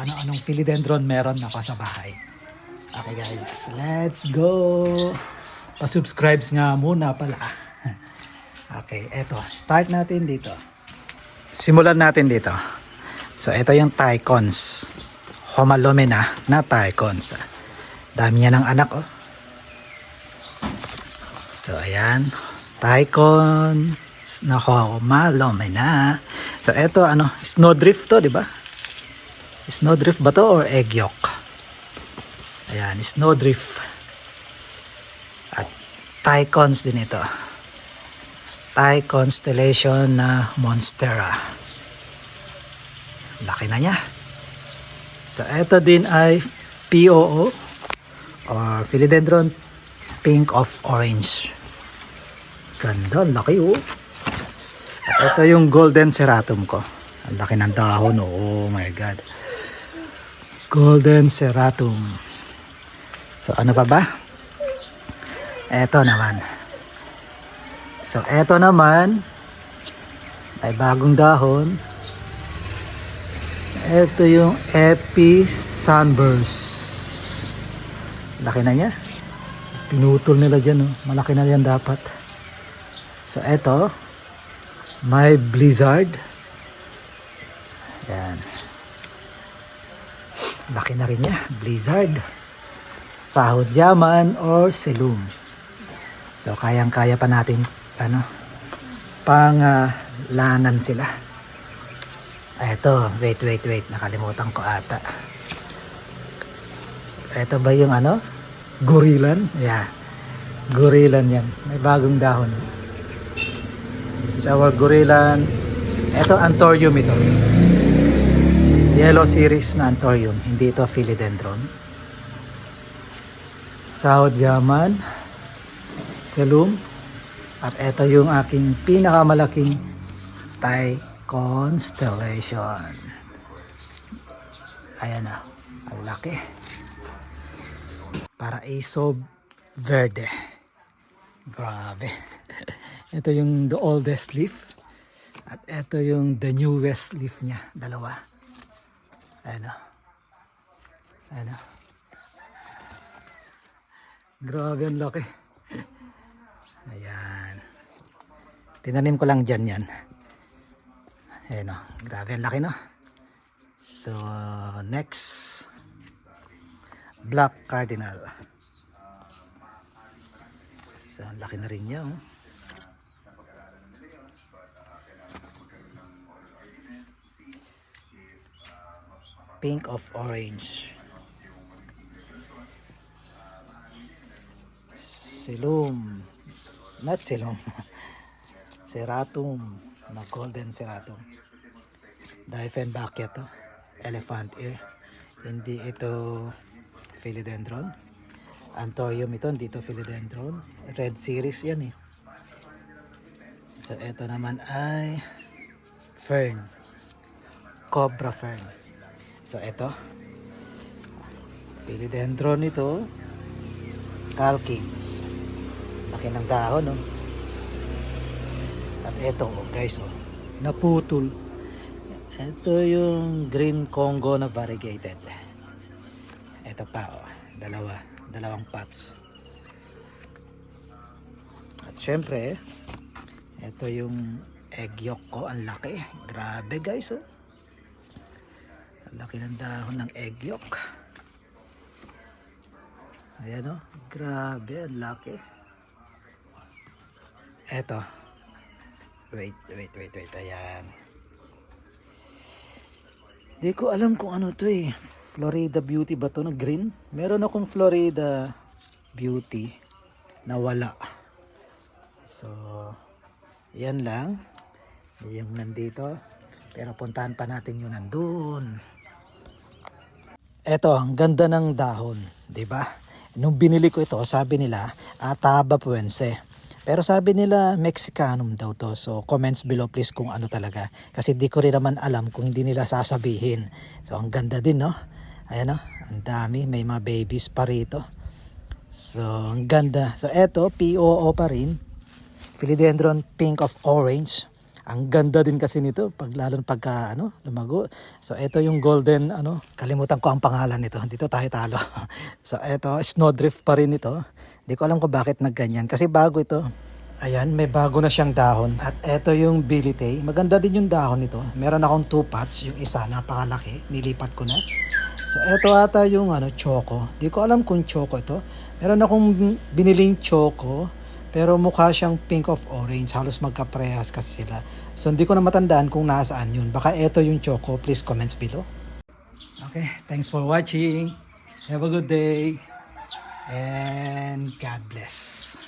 Ano-anong philodendron meron ako sa bahay. Okay guys, let's go! Pa-subscribes nga muna pala. Okay, eto. Start natin dito. Simulan natin dito. So, ito yung Tycons. Homalomena na Tycons. Dami niya ng anak, oh. So, ayan. Tycons na Homalomena. So, ito, snowdrift to, di ba? Snowdrift ba to or egg yolk? Ayan, snowdrift. At Tycons din ito. Thai constellation na Monstera. Laki na niya. So, ito din ay POO or Philodendron Pink of Orange. Ganda, laki oh. At ito yung Golden Ceratum ko. Ang laki ng dahon, oh my god. Golden Ceratum. So, ano pa ba? Ito naman. So, eto naman ay bagong dahon. Ito yung Epi Sunburst. Laki na niya. Pinutol nila dyan, oh. Malaki na yan dapat. So, eto. May Blizzard. Yan. Laki na rin niya. Blizzard. Sahod yaman or selum. So, kayang-kaya pa natin panglanan sila. Eto, wait. Nakalimutan ko ata. Eto ba yung Gorilan? Yeah. Gorilan yan. May bagong dahon. This is our Gorilan. Eto, Anthurium ito. Yellow series na Anthurium. Hindi ito Philodendron. Sahod yaman. Selum. At ito yung aking pinakamalaking Thai constellation. Ayan na. Ang laki. Paraiso Verde. Grabe. Ito yung the oldest leaf. At ito yung the newest leaf niya. Dalawa. Ayan na. Ayan na. Grabe ang laki. Ayan. Tinanim ko lang dyan yan. Ayan o. Grabe ang laki no. So, next. Black Cardinal. So, ang laki na rin niya oh. Pink of Orange. Selum. Not Selum. Ceratum. Na Golden Ceratum. Dieffenbachia to. Elephant ear. Hindi ito Philodendron. Anthurium ito. Hindi ito Philodendron. Red series yan eh. So ito naman ay Fern. Cobra Fern. So ito. Philodendron ito. Calkins. Laki ng dahon, no? At ito, guys, naputol. Ito yung Green Congo na variegated. Ito pa, dalawang pots. At syempre, ito yung egg yolk ko. Ang laki. Grabe, guys, oh. Ang laki ng dahon ng egg yolk. Ayan, oh. Grabe, ang laki. Eto. Wait. Ayan. Di ko alam kung ano to eh. Florida Beauty ba to na green? Meron akong Florida Beauty na wala. So, yan lang. Yung nandito. Pero puntahan pa natin yung nandun. Eto, ang ganda ng dahon. Diba? Nung binili ko ito, sabi nila, Ataba Puense. Pero sabi nila, Mexicanum daw to. So, comments below please kung ano talaga. Kasi di ko rin naman alam kung hindi nila sasabihin. So, ang ganda din, no? Ayan, no? Ang dami. May mga babies pa rito. So, ang ganda. So, eto, POO pa rin. Philodendron Pink of Orange. Ang ganda din kasi nito pag lalo pagka lumago. So ito yung golden kalimutan ko ang pangalan nito. Dito tayo talo. So ito snowdrift pa rin ito. Hindi ko alam kung bakit nagganyan kasi bago ito. Ayan, may bago na siyang dahon. At ito yung bilitay. Maganda din yung dahon nito. Meron akong 2 pots. Yung isa napakalaki. Nilipat ko na. So ito ata yung choco. Di ko alam kung choco ito. Meron akong biniling choco. Pero mukha siyang pink of orange. Halos magkaprehas kasi sila. So hindi ko na matandaan kung nasaan yun. Baka ito yung choco. Please comments below. Okay, thanks for watching. Have a good day. And God bless.